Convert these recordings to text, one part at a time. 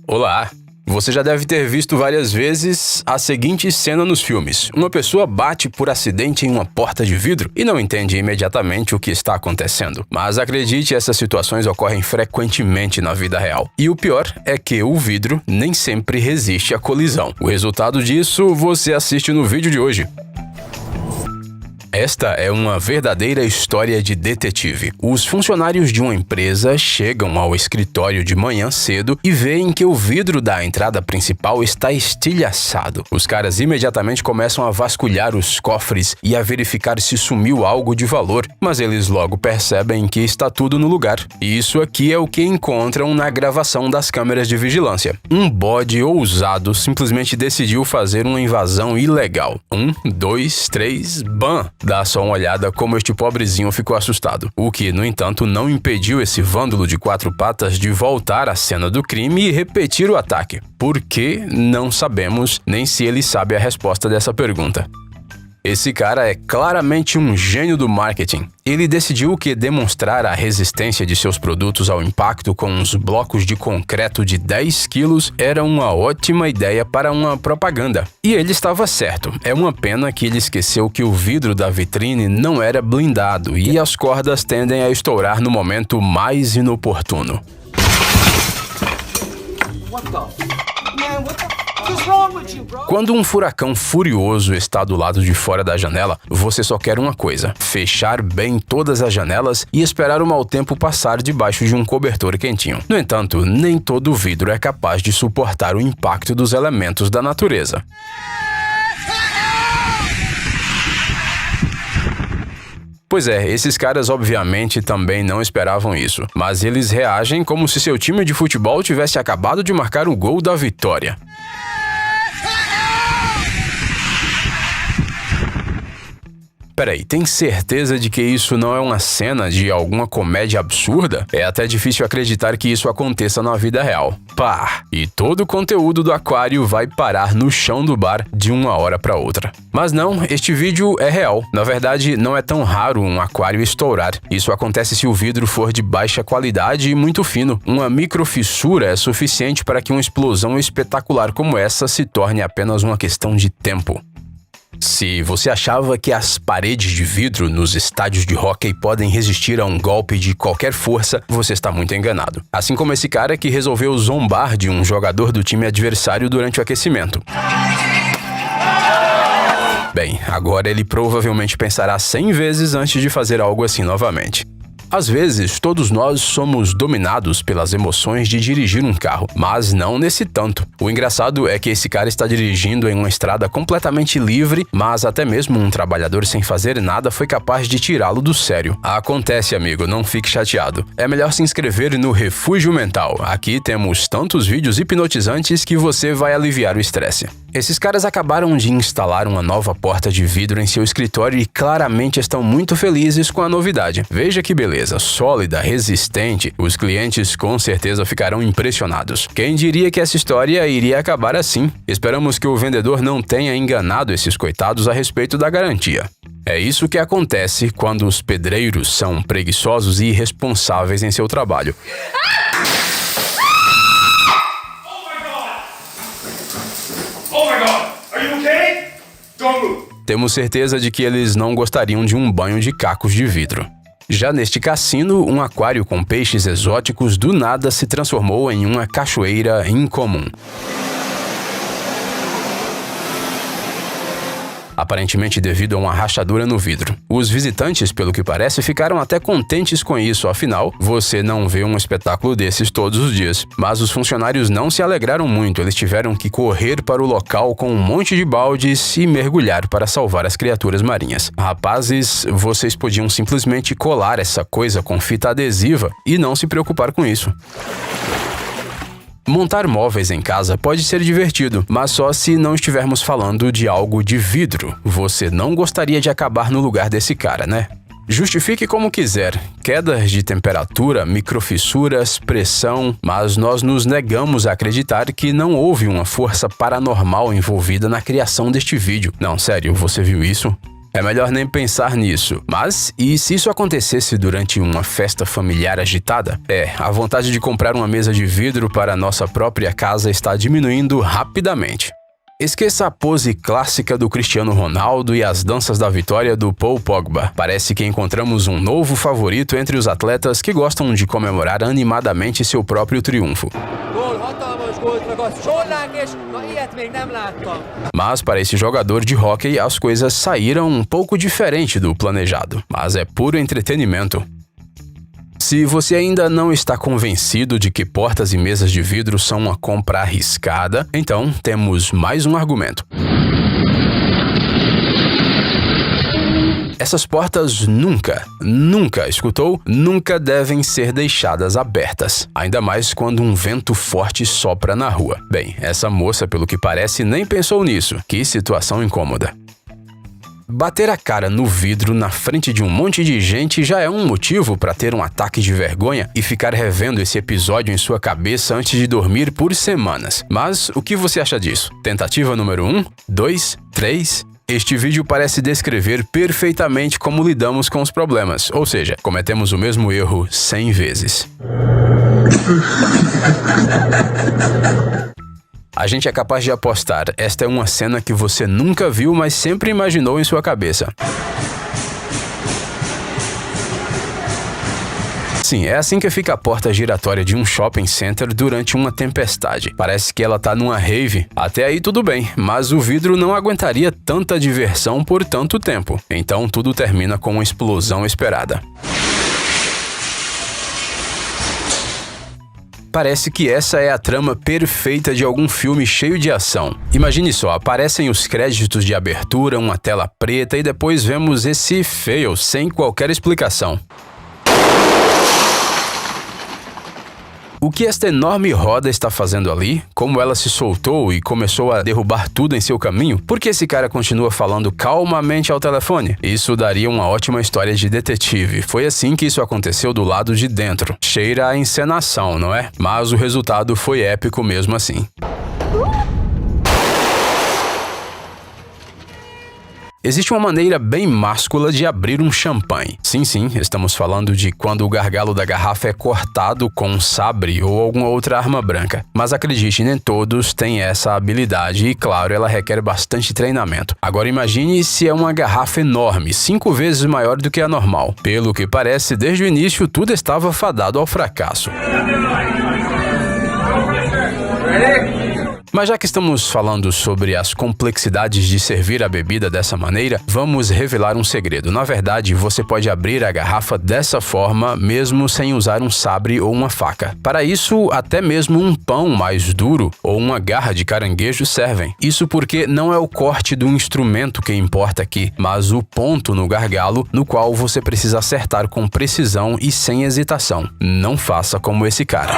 Olá! Você já deve ter visto várias vezes a seguinte cena nos filmes. Uma pessoa bate por acidente em uma porta de vidro e não entende imediatamente o que está acontecendo. Mas acredite, essas situações ocorrem frequentemente na vida real. E o pior é que o vidro nem sempre resiste à colisão. O resultado disso você assiste no vídeo de hoje. Esta é uma verdadeira história de detetive. Os funcionários de uma empresa chegam ao escritório de manhã cedo e veem que o vidro da entrada principal está estilhaçado. Os caras imediatamente começam a vasculhar os cofres e a verificar se sumiu algo de valor, mas eles logo percebem que está tudo no lugar. E isso aqui é o que encontram na gravação das câmeras de vigilância. Um bode ousado simplesmente decidiu fazer uma invasão ilegal. 1, 2, 3, bam! Dá só uma olhada como este pobrezinho ficou assustado. O que, no entanto, não impediu esse vândalo de 4 patas de voltar à cena do crime e repetir o ataque. Por que? Não sabemos, nem se ele sabe a resposta dessa pergunta. Esse cara é claramente um gênio do marketing. Ele decidiu que demonstrar a resistência de seus produtos ao impacto com uns blocos de concreto de 10 quilos era uma ótima ideia para uma propaganda. E ele estava certo. É uma pena que ele esqueceu que o vidro da vitrine não era blindado e as cordas tendem a estourar no momento mais inoportuno. Quando um furacão furioso está do lado de fora da janela, você só quer uma coisa: fechar bem todas as janelas e esperar o mau tempo passar debaixo de um cobertor quentinho. No entanto, nem todo vidro é capaz de suportar o impacto dos elementos da natureza. Pois é, esses caras obviamente também não esperavam isso, mas eles reagem como se seu time de futebol tivesse acabado de marcar o gol da vitória. Peraí, tem certeza de que isso não é uma cena de alguma comédia absurda? É até difícil acreditar que isso aconteça na vida real. Pá! E todo o conteúdo do aquário vai parar no chão do bar de uma hora para outra. Mas não, este vídeo é real. Na verdade, não é tão raro um aquário estourar. Isso acontece se o vidro for de baixa qualidade e muito fino. Uma microfissura é suficiente para que uma explosão espetacular como essa se torne apenas uma questão de tempo. Se você achava que as paredes de vidro nos estádios de hóquei podem resistir a um golpe de qualquer força, você está muito enganado. Assim como esse cara que resolveu zombar de um jogador do time adversário durante o aquecimento. Bem, agora ele provavelmente pensará 100 vezes antes de fazer algo assim novamente. Às vezes, todos nós somos dominados pelas emoções de dirigir um carro, mas não nesse tanto. O engraçado é que esse cara está dirigindo em uma estrada completamente livre, mas até mesmo um trabalhador sem fazer nada foi capaz de tirá-lo do sério. Acontece, amigo, não fique chateado. É melhor se inscrever no Refúgio Mental. Aqui temos tantos vídeos hipnotizantes que você vai aliviar o estresse. Esses caras acabaram de instalar uma nova porta de vidro em seu escritório e claramente estão muito felizes com a novidade. Veja que beleza, sólida, resistente. Os clientes com certeza ficarão impressionados. Quem diria que essa história iria acabar assim? Esperamos que o vendedor não tenha enganado esses coitados a respeito da garantia. É isso que acontece quando os pedreiros são preguiçosos e irresponsáveis em seu trabalho. Oh my God! Are you okay? Don't move! Temos certeza de que eles não gostariam de um banho de cacos de vidro. Já neste cassino, um aquário com peixes exóticos do nada se transformou em uma cachoeira incomum. Aparentemente devido a uma rachadura no vidro. Os visitantes, pelo que parece, ficaram até contentes com isso, afinal, você não vê um espetáculo desses todos os dias. Mas os funcionários não se alegraram muito, eles tiveram que correr para o local com um monte de baldes e mergulhar para salvar as criaturas marinhas. Rapazes, vocês podiam simplesmente colar essa coisa com fita adesiva e não se preocupar com isso. Montar móveis em casa pode ser divertido, mas só se não estivermos falando de algo de vidro. Você não gostaria de acabar no lugar desse cara, né? Justifique como quiser, quedas de temperatura, microfissuras, pressão, mas nós nos negamos a acreditar que não houve uma força paranormal envolvida na criação deste vídeo. Não, sério, você viu isso? É melhor nem pensar nisso. Mas, e se isso acontecesse durante uma festa familiar agitada? A vontade de comprar uma mesa de vidro para a nossa própria casa está diminuindo rapidamente. Esqueça a pose clássica do Cristiano Ronaldo e as danças da vitória do Paul Pogba. Parece que encontramos um novo favorito entre os atletas que gostam de comemorar animadamente seu próprio triunfo. Mas para esse jogador de hóquei, as coisas saíram um pouco diferente do planejado. Mas é puro entretenimento. Se você ainda não está convencido de que portas e mesas de vidro são uma compra arriscada, então temos mais um argumento. Essas portas nunca, escutou? Nunca devem ser deixadas abertas. Ainda mais quando um vento forte sopra na rua. Bem, essa moça, pelo que parece, nem pensou nisso. Que situação incômoda. Bater a cara no vidro na frente de um monte de gente já é um motivo para ter um ataque de vergonha e ficar revendo esse episódio em sua cabeça antes de dormir por semanas. Mas o que você acha disso? Tentativa número 1, 2, 3... Este vídeo parece descrever perfeitamente como lidamos com os problemas, ou seja, cometemos o mesmo erro 100 vezes. A gente é capaz de apostar, esta é uma cena que você nunca viu, mas sempre imaginou em sua cabeça. Sim, é assim que fica a porta giratória de um shopping center durante uma tempestade. Parece que ela tá numa rave. Até aí tudo bem, mas o vidro não aguentaria tanta diversão por tanto tempo. Então tudo termina com uma explosão esperada. Parece que essa é a trama perfeita de algum filme cheio de ação. Imagine só, aparecem os créditos de abertura, uma tela preta e depois vemos esse fail sem qualquer explicação. O que esta enorme roda está fazendo ali? Como ela se soltou e começou a derrubar tudo em seu caminho? Por que esse cara continua falando calmamente ao telefone? Isso daria uma ótima história de detetive. Foi assim que isso aconteceu do lado de dentro. Cheira a encenação, não é? Mas o resultado foi épico mesmo assim. Existe uma maneira bem máscula de abrir um champanhe. Sim, estamos falando de quando o gargalo da garrafa é cortado com um sabre ou alguma outra arma branca. Mas acredite, nem todos têm essa habilidade e, claro, ela requer bastante treinamento. Agora imagine se é uma garrafa enorme, 5 vezes maior do que a normal. Pelo que parece, desde o início tudo estava fadado ao fracasso. Mas já que estamos falando sobre as complexidades de servir a bebida dessa maneira, vamos revelar um segredo. Na verdade, você pode abrir a garrafa dessa forma, mesmo sem usar um sabre ou uma faca. Para isso, até mesmo um pão mais duro ou uma garra de caranguejo servem. Isso porque não é o corte do instrumento que importa aqui, mas o ponto no gargalo, no qual você precisa acertar com precisão e sem hesitação. Não faça como esse cara.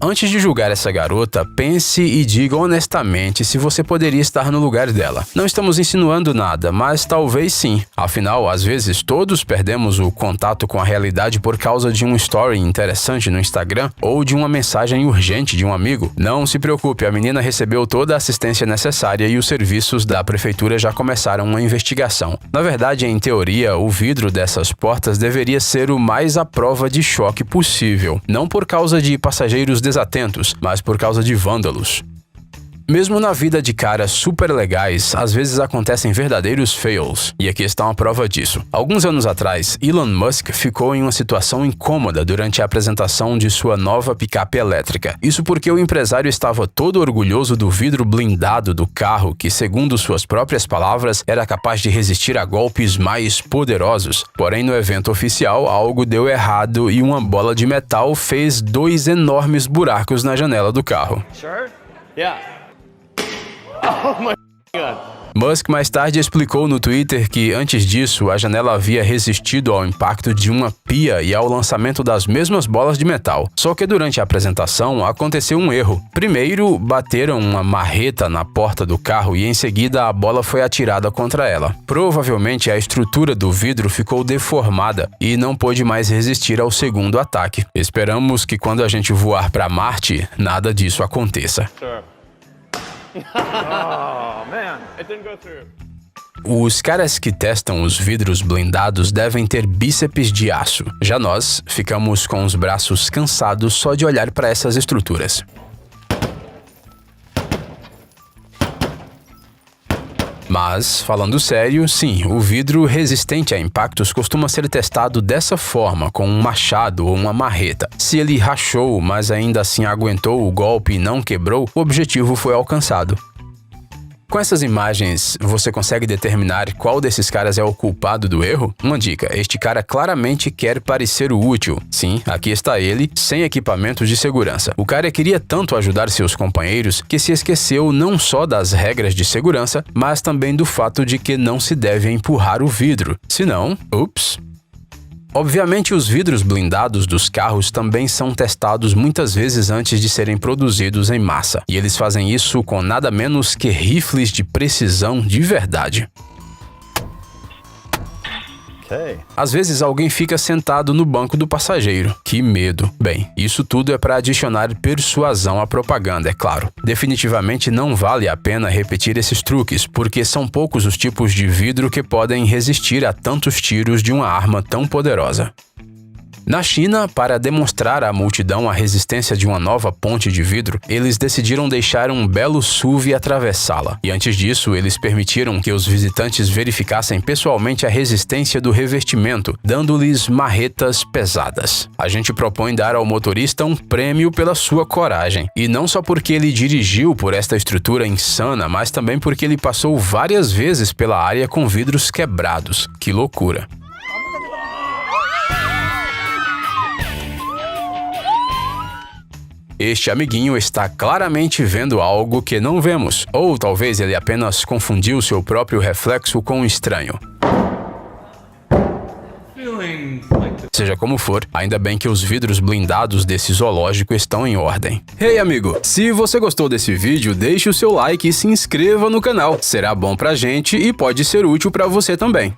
Antes de julgar essa garota, pense e diga honestamente se você poderia estar no lugar dela. Não estamos insinuando nada, mas talvez sim. Afinal, às vezes todos perdemos o contato com a realidade por causa de um story interessante no Instagram ou de uma mensagem urgente de um amigo. Não se preocupe, a menina recebeu toda a assistência necessária e os serviços da prefeitura já começaram uma investigação. Na verdade, em teoria, o vidro dessas portas deveria ser o mais à prova de choque possível. Não por causa de passageiros desatentos, mas por causa de vândalos. Mesmo na vida de caras super legais, às vezes acontecem verdadeiros fails. E aqui está uma prova disso. Alguns anos atrás, Elon Musk ficou em uma situação incômoda durante a apresentação de sua nova picape elétrica. Isso porque o empresário estava todo orgulhoso do vidro blindado do carro, que, segundo suas próprias palavras, era capaz de resistir a golpes mais poderosos. Porém, no evento oficial, algo deu errado e uma bola de metal fez 2 enormes buracos na janela do carro. Sure? Yeah. Oh my God. Musk mais tarde explicou no Twitter que, antes disso, a janela havia resistido ao impacto de uma pia e ao lançamento das mesmas bolas de metal. Só que durante a apresentação aconteceu um erro. Primeiro, bateram uma marreta na porta do carro e em seguida a bola foi atirada contra ela. Provavelmente a estrutura do vidro ficou deformada e não pôde mais resistir ao segundo ataque. Esperamos que quando a gente voar para Marte, nada disso aconteça. Sure. Oh, man. It didn't go through. Os caras que testam os vidros blindados devem ter bíceps de aço. Já nós ficamos com os braços cansados só de olhar para essas estruturas. Mas, falando sério, sim, o vidro resistente a impactos costuma ser testado dessa forma, com um machado ou uma marreta. Se ele rachou, mas ainda assim aguentou o golpe e não quebrou, o objetivo foi alcançado. Com essas imagens, você consegue determinar qual desses caras é o culpado do erro? Uma dica, este cara claramente quer parecer útil. Sim, aqui está ele, sem equipamentos de segurança. O cara queria tanto ajudar seus companheiros que se esqueceu não só das regras de segurança, mas também do fato de que não se deve empurrar o vidro. Senão, ups! Obviamente, os vidros blindados dos carros também são testados muitas vezes antes de serem produzidos em massa. E eles fazem isso com nada menos que rifles de precisão de verdade. Às vezes alguém fica sentado no banco do passageiro. Que medo. Bem, isso tudo é para adicionar persuasão à propaganda, é claro. Definitivamente não vale a pena repetir esses truques, porque são poucos os tipos de vidro que podem resistir a tantos tiros de uma arma tão poderosa. Na China, para demonstrar à multidão a resistência de uma nova ponte de vidro, eles decidiram deixar um belo SUV atravessá-la. E antes disso, eles permitiram que os visitantes verificassem pessoalmente a resistência do revestimento, dando-lhes marretas pesadas. A gente propõe dar ao motorista um prêmio pela sua coragem. E não só porque ele dirigiu por esta estrutura insana, mas também porque ele passou várias vezes pela área com vidros quebrados. Que loucura! Este amiguinho está claramente vendo algo que não vemos, ou talvez ele apenas confundiu seu próprio reflexo com um estranho. Seja como for, ainda bem que os vidros blindados desse zoológico estão em ordem. Hey amigo, se você gostou desse vídeo, deixe o seu like e se inscreva no canal. Será bom pra gente e pode ser útil pra você também.